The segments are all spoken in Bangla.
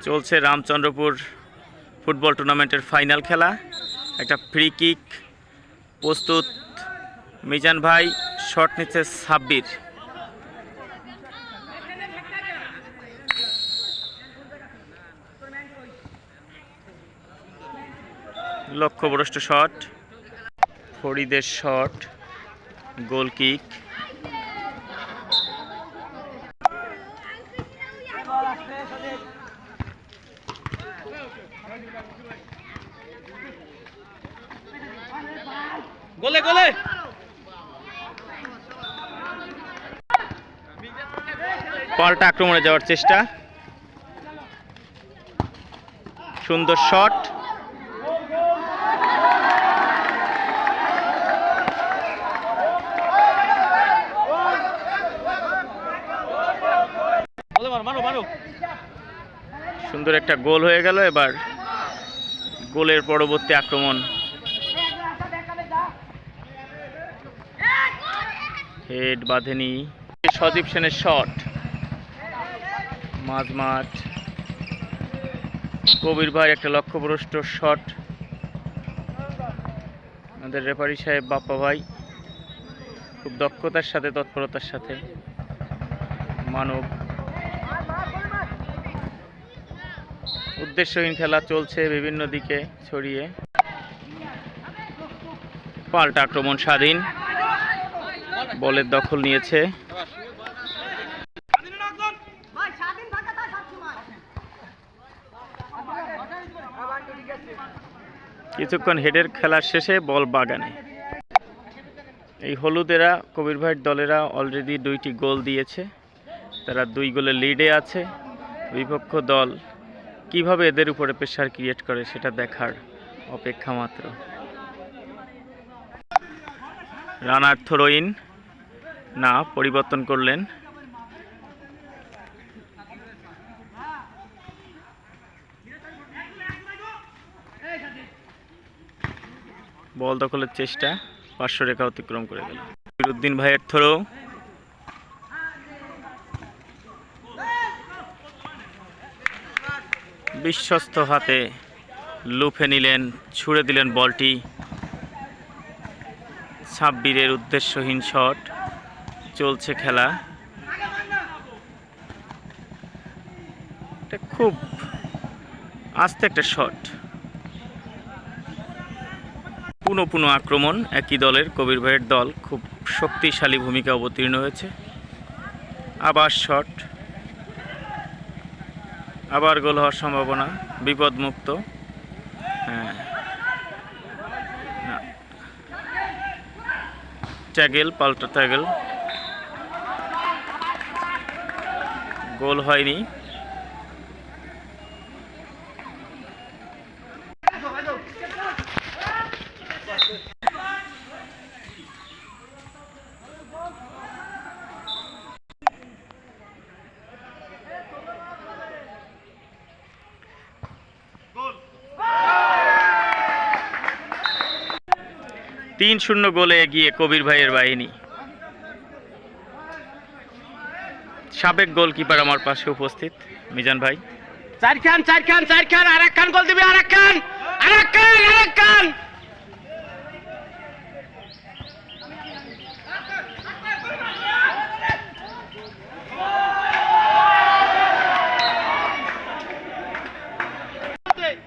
চলছে রামচন্দ্রপুর ফুটবল টুর্নামেন্টের ফাইনাল খেলা। একটা ফ্রি কিক প্রস্তুত, মিজান ভাই শট নিচ্ছে সাব্বির। লক্ষ্যভ্রষ্ট শট, ফরিদের শট, গোল কিক। গোলে গোলে পাল্টা আক্রমণে যাওয়ার চেষ্টা, সুন্দর শট, সুন্দর একটা গোল হয়ে গেল। এবার গোলের পরবর্তী আক্রমণ, হেড বাঁধেনি, সজীব সেনের শট, মাঝমাঠ, কবির ভাই একটা লক্ষ্যভ্রষ্ট শট। আমাদের রেফারি সাহেব বাপ্পা ভাই খুব দক্ষতার সাথে, তৎপরতার সাথে মানব। উদ্দেশ্যহীন খেলা চলছে বিভিন্ন দিকে ছড়িয়ে। পাল্টা আক্রমণ স্বাধীন, বলের দখল নিয়েছে। কিছুক্ষণ হেডের খেলার শেষে বল বাগানে। এই হলুদেরা কবির ভাইয়ের দলেরা অলরেডি 2টি গোল দিয়েছে, তারা 2 গোলে লিডে আছে। বিপক্ষ দল কিভাবে এদের উপরে প্রেসার ক্রিয়েট করে সেটা দেখার অপেক্ষা মাত্র। রানার থ্রোইন না, পরিবর্তন করলেন। বল দখলের চেষ্টা, পার্শ্ব রেখা অতিক্রম করে গেল। উদ্দিন ভাইয়ের থ্রো, বিশ্বস্ত হাতে লুফে নিলেন, ছুড়ে দিলেন বলটি। সাব্বিরের উদ্দেশ্যহীন শট, চলছে খেলা। এটা খুব আস্তে একটা শট। পুনঃ আক্রমণ একই দলের, কবির ভাইয়ের দল খুব শক্তিশালী ভূমিকা অবতীর্ণ হয়েছে। আবার শট, আবার গোল হওয়ার সম্ভাবনা, বিপদমুক্ত। হ্যাঁ, ট্যাগেল, পাল্টা ট্যাগেল, গোল হয়নি। তিন 0 গোলে এগিয়ে কবির ভাইয়ের বাহিনী। সাবেক গোলকিপার আমার পাশে উপস্থিত, মিজান ভাই। চার খান আর এক খান গোল দিবে, আর এক খান।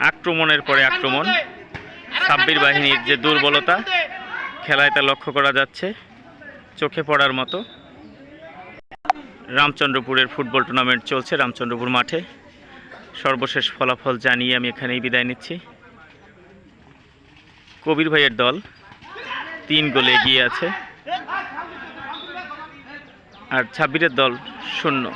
আক্রমণের পরে আক্রমণ, সাব্বির বাহিনীর যে দুর্বলতা খেলায় তা লক্ষ্য করা যাচ্ছে, চোখে পড়ার মতো। রামচন্দ্রপুরের ফুটবল টুর্নামেন্ট চলছে রামচন্দ্রপুর মাঠে। সর্বশেষ ফলাফল জানিয়ে আমি এখানেই বিদায় নিচ্ছি। কবির ভাইয়ের দল 3 গোলে এগিয়ে আছে, আর সাব্বিরের দল 0।